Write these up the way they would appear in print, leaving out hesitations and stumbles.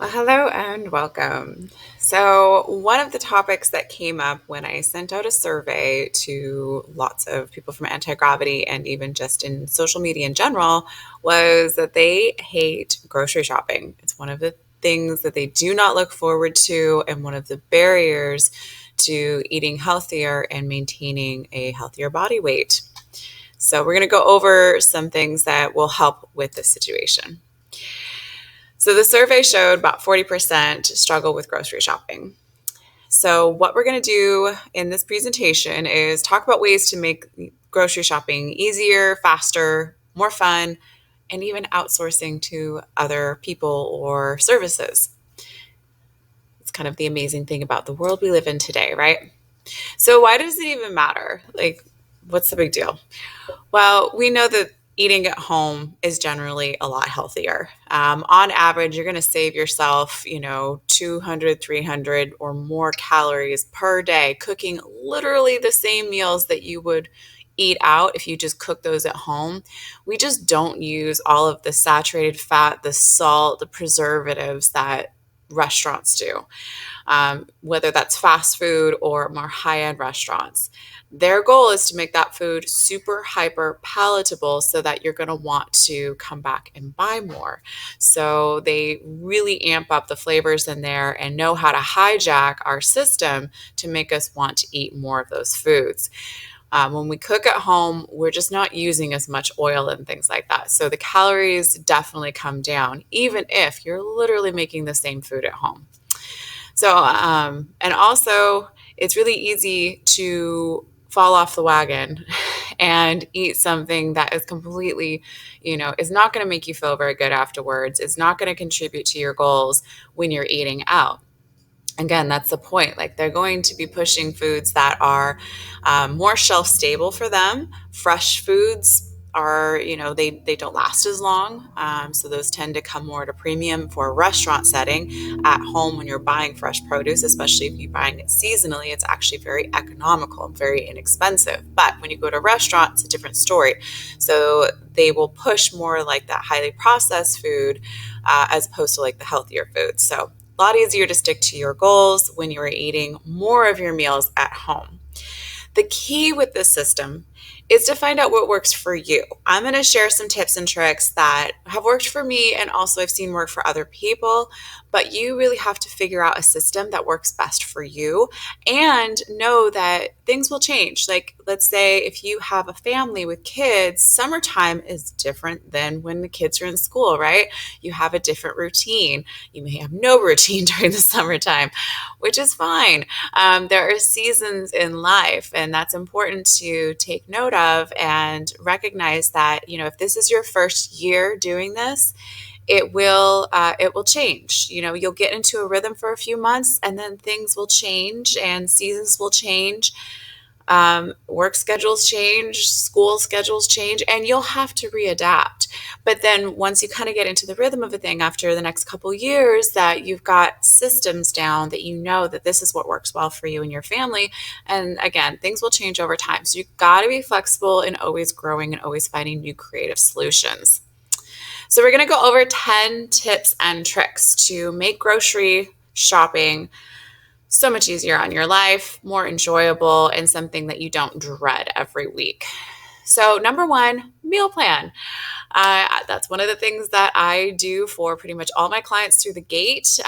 Well, hello and welcome. So, one of the topics that came up when I sent out a survey to lots of people from Anti Gravity and even just in social media in general was that they hate grocery shopping. It's one of the things that they do not look forward to, and one of the barriers to eating healthier and maintaining a healthier body weight. So, we're going to go over some things that will help with this situation. So the survey showed about 40% struggle with grocery shopping. So what we're going to do in this presentation is talk about ways to make grocery shopping easier, faster, more fun, and even outsourcing to other people or services. It's kind of the amazing thing about the world we live in today, right? So why does it even matter? Like, what's the big deal? Well, we know that eating at home is generally a lot healthier. On average, you're going to save yourself, 200, 300 or more calories per day cooking literally the same meals that you would eat out if you just cook those at home. We just don't use all of the saturated fat, the salt, the preservatives that restaurants do, whether that's fast food or more high end restaurants. Their goal is to make that food super hyper palatable so that you're going to want to come back and buy more. So they really amp up the flavors in there and know how to hijack our system to make us want to eat more of those foods. When we cook at home, we're just not using as much oil and things like that. So the calories definitely come down, even if you're literally making the same food at home. So, and also, it's really easy to fall off the wagon and eat something that is completely, is not going to make you feel very good afterwards. It's not going to contribute to your goals when you're eating out. Again, that's the point. Like, they're going to be pushing foods that are more shelf stable for them. Fresh foods are, they don't last as long. So those tend to come more at a premium for a restaurant setting. At home, when you're buying fresh produce, especially if you're buying it seasonally, it's actually very economical and very inexpensive. But when you go to a restaurant, it's a different story. So they will push more like that highly processed food as opposed to like the healthier food. So a lot easier to stick to your goals when you are eating more of your meals at home. The key with this system is to find out what works for you. I'm going to share some tips and tricks that have worked for me and also I've seen work for other people, but you really have to figure out a system that works best for you and know that things will change. Like, let's say if you have a family with kids, summertime is different than when the kids are in school, right? You have a different routine. You may have no routine during the summertime, which is fine. There are seasons in life, and that's important to take note of and recognize that, if this is your first year doing this, it will change. You'll get into a rhythm for a few months, and then things will change and seasons will change. Work schedules change, school schedules change, and you'll have to readapt. But then once you kind of get into the rhythm of a thing after the next couple years, that you've got systems down, that you know that this is what works well for you and your family. And again, things will change over time. So you've got to be flexible and always growing and always finding new creative solutions. So we're going to go over 10 tips and tricks to make grocery shopping so much easier on your life, more enjoyable, and something that you don't dread every week. So number one, meal plan. That's one of the things that I do for pretty much all my clients through the gate.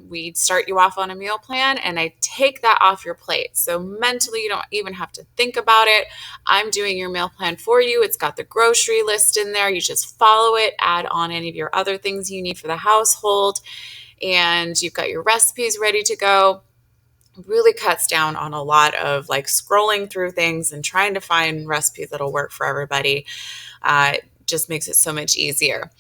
We start you off on a meal plan and I take that off your plate. So mentally, you don't even have to think about it. I'm doing your meal plan for you. It's got the grocery list in there. You just follow it, add on any of your other things you need for the household, and you've got your recipes ready to go. Really cuts down on a lot of like scrolling through things and trying to find recipes that'll work for everybody. Just makes it so much easier.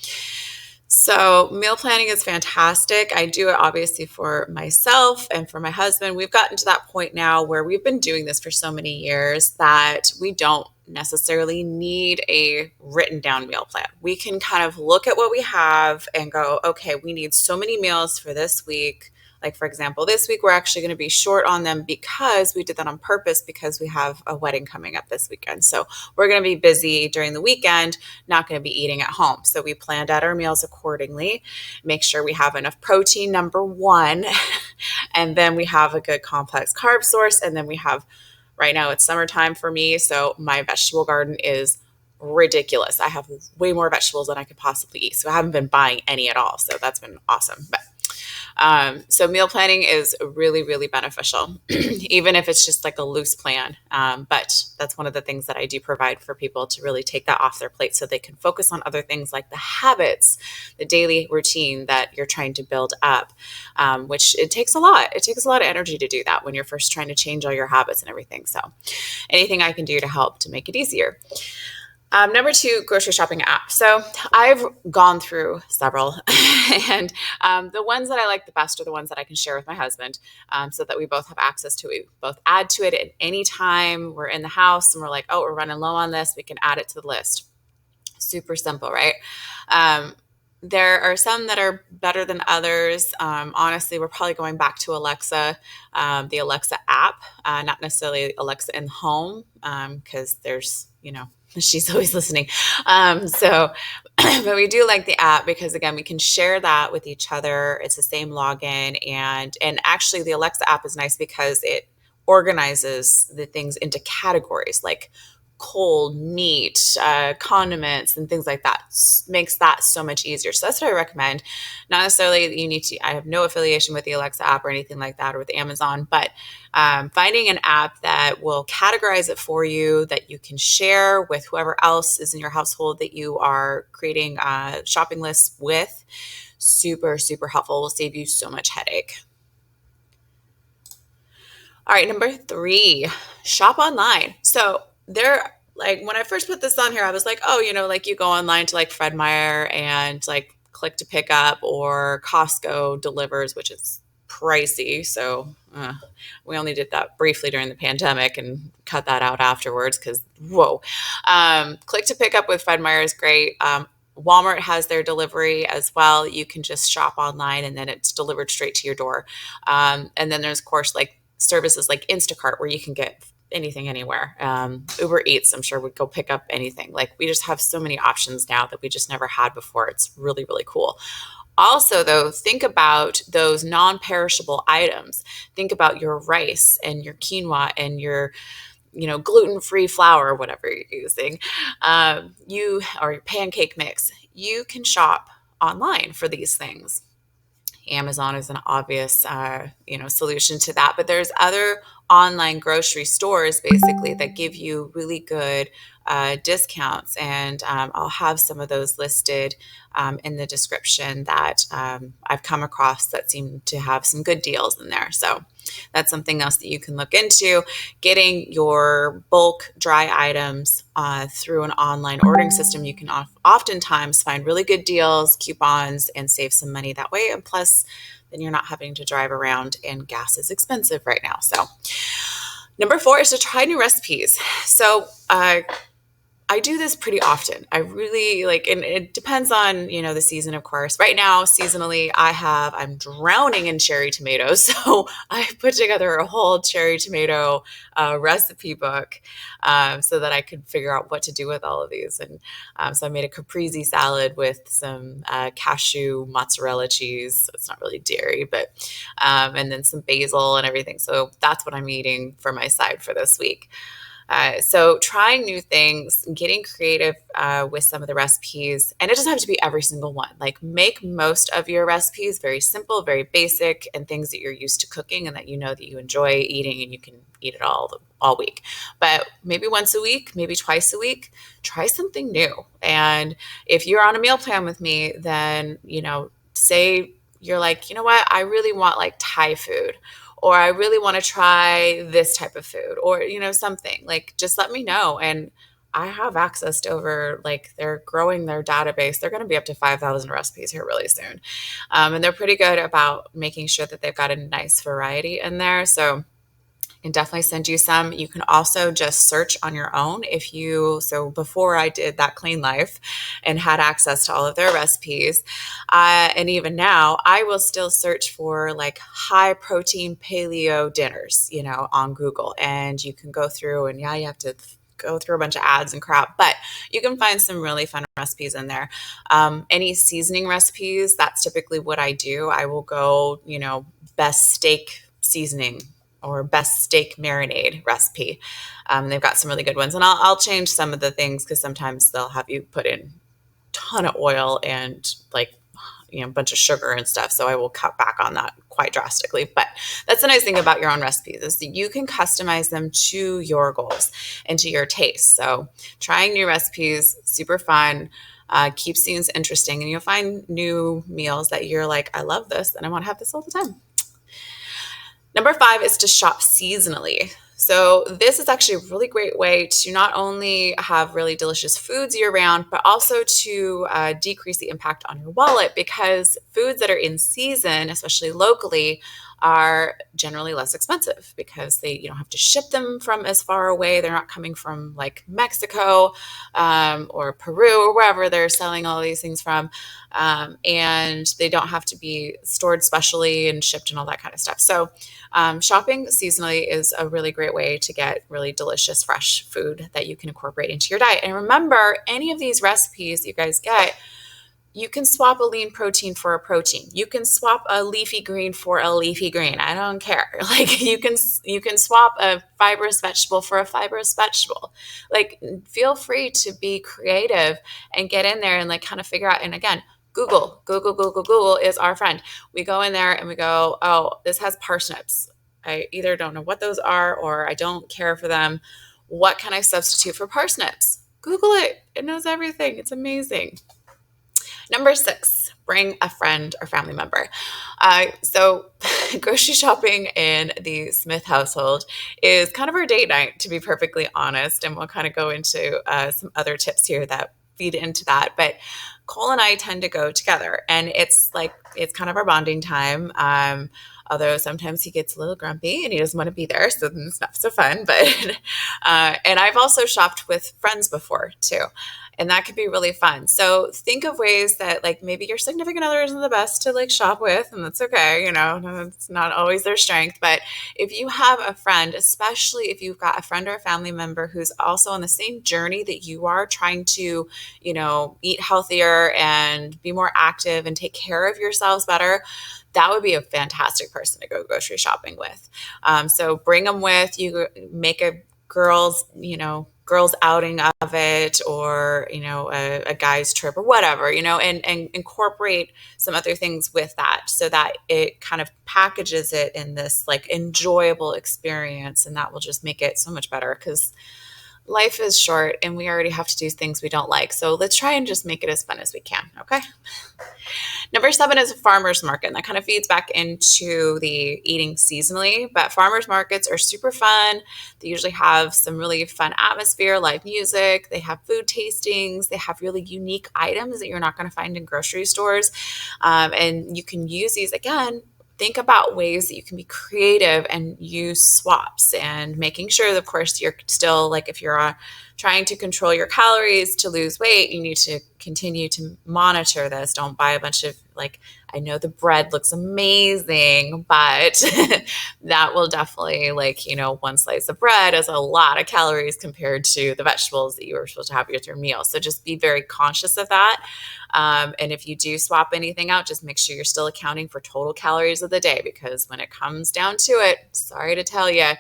So meal planning is fantastic. I do it obviously for myself and for my husband. We've gotten to that point now where we've been doing this for so many years that we don't necessarily need a written down meal plan. We can kind of look at what we have and go, okay, we need so many meals for this week. Like, for example, this week we're actually going to be short on them because we did that on purpose because we have a wedding coming up this weekend. So we're going to be busy during the weekend, not going to be eating at home. So we planned out our meals accordingly, make sure we have enough protein, number one, and then we have a good complex carb source. And then we have, right now it's summertime for me, so my vegetable garden is ridiculous. I have way more vegetables than I could possibly eat. So I haven't been buying any at all. So that's been awesome. But so meal planning is really, really beneficial, even if it's just like a loose plan. But that's one of the things that I do provide for people to really take that off their plate so they can focus on other things like the habits, the daily routine that you're trying to build up, which it takes a lot. It takes a lot of energy to do that when you're first trying to change all your habits and everything. So anything I can do to help to make it easier. Number two, grocery shopping app. So I've gone through several, and the ones that I like the best are the ones that I can share with my husband, so that we both have access to it. We both add to it at any time we're in the house and we're like, oh, we're running low on this. We can add it to the list. Super simple, right? There are some that are better than others. Honestly, we're probably going back to Alexa, the Alexa app, not necessarily Alexa in home, because there's, she's always listening. But we do like the app because, again, we can share that with each other. It's the same login. And actually, the Alexa app is nice because it organizes the things into categories like cold meat, condiments, and things like that. Makes that so much easier. So that's what I recommend. Not necessarily that you need to, I have no affiliation with the Alexa app or anything like that, or with Amazon, but finding an app that will categorize it for you, that you can share with whoever else is in your household that you are creating shopping lists with. Super, super helpful. Will save you so much headache. All right, number three, shop online. So when I first put this on here, I was like, oh, like you go online to like Fred Meyer and like click to pick up, or Costco delivers, which is pricey. So we only did that briefly during the pandemic and cut that out afterwards because whoa. Click to pick up with Fred Meyer is great. Walmart has their delivery as well. You can just shop online and then it's delivered straight to your door. And then there's, of course, like services like Instacart where you can get anything anywhere. Uber Eats, I'm sure, would go pick up anything. Like, we just have so many options now that we just never had before. It's really, really cool. Also, though, think about those non-perishable items. Think about your rice and your quinoa and your gluten-free flour, whatever you're using, or your pancake mix. You can shop online for these things. Amazon is an obvious, solution to that, but there's other online grocery stores basically that give you really good discounts, and I'll have some of those listed in the description that I've come across that seem to have some good deals in there. So that's something else that you can look into, getting your bulk dry items through an online ordering system. You can oftentimes find really good deals, coupons, and save some money that way. And plus, then you're not having to drive around, and gas is expensive right now. So number four is to try new recipes. So I do this pretty often. I really and it depends on, the season, of course. Right now, seasonally, I'm drowning in cherry tomatoes. So I put together a whole cherry tomato recipe book so that I could figure out what to do with all of these. And so I made a caprese salad with some cashew mozzarella cheese. So it's not really dairy, but and then some basil and everything. So that's what I'm eating for my side for this week. So trying new things, getting creative with some of the recipes, and it doesn't have to be every single one. Like, make most of your recipes very simple, very basic, and things that you're used to cooking and that that you enjoy eating, and you can eat it all week. But maybe once a week, maybe twice a week, try something new. And if you're on a meal plan with me, then say you're like, you know what, I really want like Thai food, or I really want to try this type of food, or, something, like, just let me know. And I have access to they're growing their database. They're going to be up to 5,000 recipes here really soon. And they're pretty good about making sure that they've got a nice variety in there. So can definitely send you some. You can also just search on your own so before I did that clean life and had access to all of their recipes, and even now, I will still search for like high protein paleo dinners, on Google. And you can go through and you have to go through a bunch of ads and crap, but you can find some really fun recipes in there. Any seasoning recipes, that's typically what I do. I will go, best steak seasoning or best steak marinade recipe. They've got some really good ones, and I'll change some of the things because sometimes they'll have you put in a ton of oil and like a bunch of sugar and stuff. So I will cut back on that quite drastically. But that's the nice thing about your own recipes is that you can customize them to your goals and to your taste. So trying new recipes, super fun. Keeps things interesting, and you'll find new meals that you're like, I love this and I want to have this all the time. Number 5 is to shop seasonally. So this is actually a really great way to not only have really delicious foods year round, but also to decrease the impact on your wallet, because foods that are in season, especially locally, are generally less expensive because you don't have to ship them from as far away. They're not coming from like Mexico or Peru or wherever they're selling all these things from. And they don't have to be stored specially and shipped and all that kind of stuff. So shopping seasonally is a really great way to get really delicious, fresh food that you can incorporate into your diet. And remember, any of these recipes you guys get, you can swap a lean protein for a protein. You can swap a leafy green for a leafy green. I don't care. Like you can swap a fibrous vegetable for a fibrous vegetable. Like feel free to be creative and get in there and like kind of figure out. And again, Google is our friend. We go in there and we go, oh, this has parsnips. I either don't know what those are or I don't care for them. What can I substitute for parsnips? Google it. It knows everything. It's amazing. Number 6, bring a friend or family member. So grocery shopping in the Smith household is kind of our date night, to be perfectly honest. And we'll kind of go into some other tips here that feed into that. But Cole and I tend to go together, and it's kind of our bonding time. Although sometimes he gets a little grumpy and he doesn't want to be there, so it's not so fun. But and I've also shopped with friends before too, and that could be really fun. So think of ways that like maybe your significant other isn't the best to like shop with, and that's okay. It's not always their strength. But if you have a friend, especially if you've got a friend or a family member who's also on the same journey that you are, trying to, eat healthier and be more active and take care of yourselves better, that would be a fantastic person to go grocery shopping with. So bring them with you, make a girls outing of it, or, a guy's trip or whatever, and incorporate some other things with that so that it kind of packages it in this like enjoyable experience. And that will just make it so much better because life is short and we already have to do things we don't like. So let's try and just make it as fun as we can. Okay. Number 7 is a farmer's market. And that kind of feeds back into the eating seasonally, but farmer's markets are super fun. They usually have some really fun atmosphere, live music. They have food tastings. They have really unique items that you're not going to find in grocery stores. And you can use these again. Think about ways that you can be creative and use swaps, and making sure that, of course, you're still like, if you're trying to control your calories to lose weight, you need to continue to monitor this. Don't buy a bunch of I know the bread looks amazing, but that will definitely one slice of bread is a lot of calories compared to the vegetables that you were supposed to have with your meal. So just be very conscious of that. And if you do swap anything out, just make sure you're still accounting for total calories of the day, because when it comes down to it, sorry to tell you,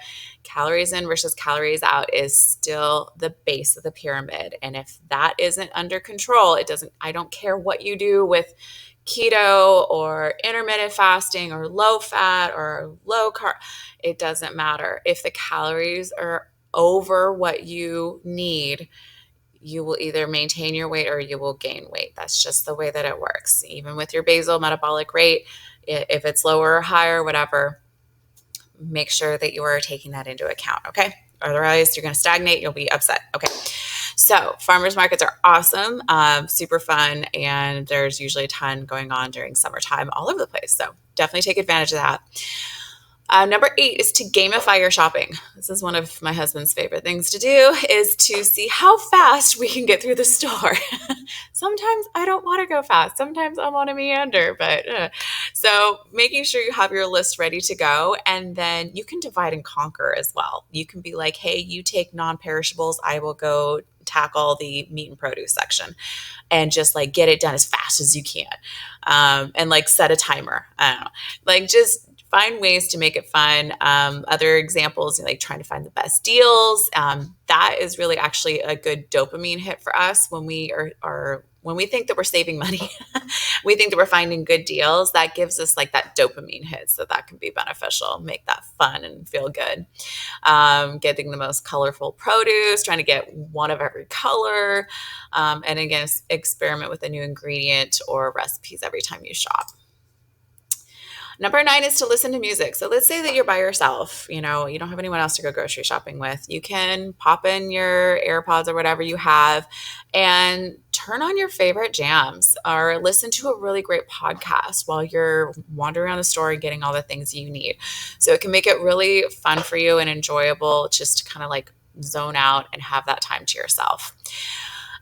calories in versus calories out is still the base of the pyramid. And if that isn't under control, I don't care what you do with keto or intermittent fasting or low fat or low carb, it doesn't matter. If the calories are over what you need, you will either maintain your weight or you will gain weight. That's just the way that it works. Even with your basal metabolic rate, if it's lower or higher, whatever, make sure that you are taking that into account. Okay. Otherwise, you're going to stagnate. You'll be upset. Okay. So farmers markets are awesome, super fun, and there's usually a ton going on during summertime all over the place. So definitely take advantage of that. Number 8 is to gamify your shopping. This is one of my husband's favorite things to do, is to see how fast we can get through the store. Sometimes I don't want to go fast. Sometimes I want to meander, but so making sure you have your list ready to go, and then you can divide and conquer as well. You can be like, hey, you take non-perishables, I will go tackle the meat and produce section, and just like get it done as fast as you can, and like set a timer. I don't know, like just find ways to make it fun. Other examples, like trying to find the best deals. That is really actually a good dopamine hit for us when we are when we think that we're saving money, we think that we're finding good deals. That gives us like that dopamine hit. So that can be beneficial, make that fun and feel good. Getting the most colorful produce, trying to get one of every color. And again, experiment with a new ingredient or recipes every time you shop. Number 9 is to listen to music. So let's say that you're by yourself, you don't have anyone else to go grocery shopping with. You can pop in your AirPods or whatever you have and turn on your favorite jams or listen to a really great podcast while you're wandering around the store and getting all the things you need. So it can make it really fun for you and enjoyable just to kind of like zone out and have that time to yourself.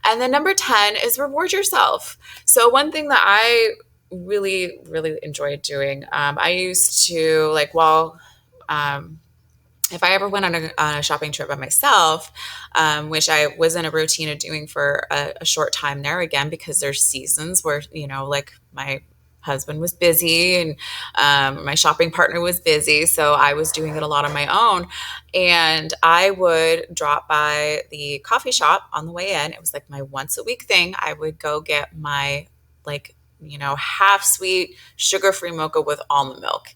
And then number 10 is reward yourself. So one thing that I really, really enjoyed doing. I used to if I ever went on a shopping trip by myself, which I was in a routine of doing for a short time there, again, because there's seasons where, like my husband was busy and my shopping partner was busy. So I was doing it a lot on my own. And I would drop by the coffee shop on the way in. It was like my once a week thing. I would go get my half sweet sugar-free mocha with almond milk.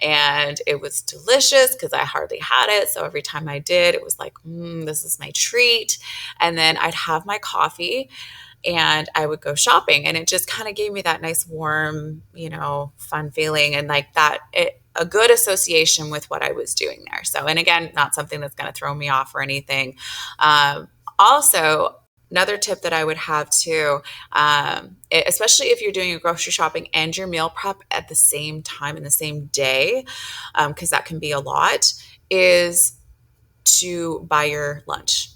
And it was delicious because I hardly had it. So every time I did, it was like, this is my treat. And then I'd have my coffee and I would go shopping. And it just kind of gave me that nice, warm, fun feeling and like a good association with what I was doing there. So, and again, not something that's going to throw me off or anything. Also, another tip that I would have too, especially if you're doing your grocery shopping and your meal prep at the same time in the same day, because that can be a lot, is to buy your lunch.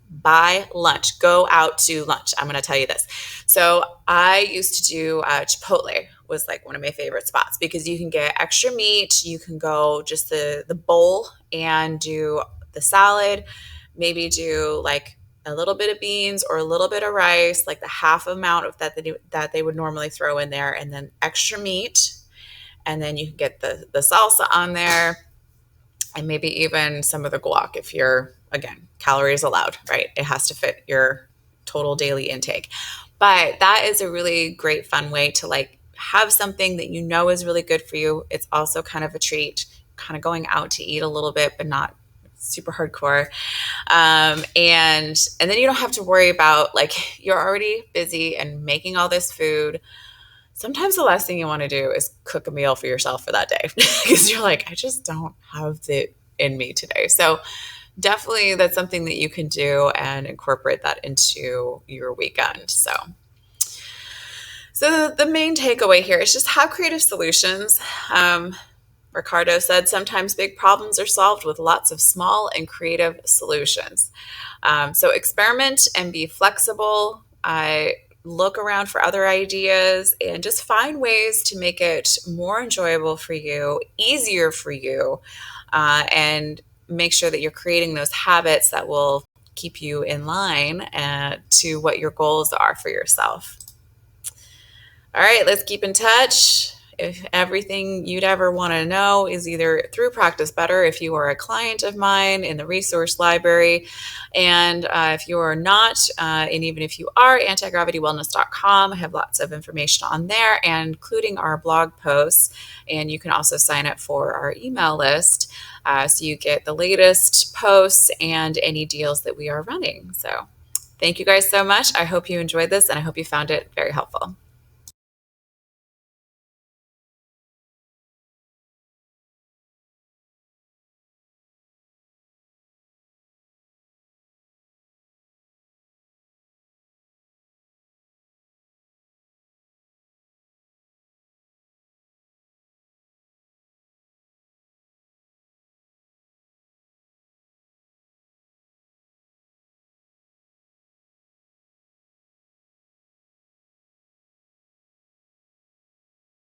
Buy lunch. Go out to lunch. I'm going to tell you this. So I used to do Chipotle was like one of my favorite spots because you can get extra meat. You can go just the bowl and do the salad, maybe do like a little bit of beans or a little bit of rice, like the half amount of that they would normally throw in there, and then extra meat. And then you can get the salsa on there and maybe even some of the guac if you're, again, calories allowed, right? It has to fit your total daily intake. But that is a really great fun way to like have something that you know is really good for you. It's also kind of a treat, kind of going out to eat a little bit, but not super hardcore. And then you don't have to worry about like you're already busy and making all this food. Sometimes the last thing you want to do is cook a meal for yourself for that day because you're like, I just don't have it in me today. So definitely that's something that you can do and incorporate that into your weekend. So the main takeaway here is just have creative solutions. Ricardo said, sometimes big problems are solved with lots of small and creative solutions. So experiment and be flexible. Look around for other ideas and just find ways to make it more enjoyable for you, easier for you, and make sure that you're creating those habits that will keep you in line to what your goals are for yourself. All right, let's keep in touch. If everything you'd ever want to know is either through Practice Better, if you are a client of mine in the resource library, and if you are not, and even if you are, antigravitywellness.com, I have lots of information on there, including our blog posts, and you can also sign up for our email list so you get the latest posts and any deals that we are running. So thank you guys so much. I hope you enjoyed this, and I hope you found it very helpful.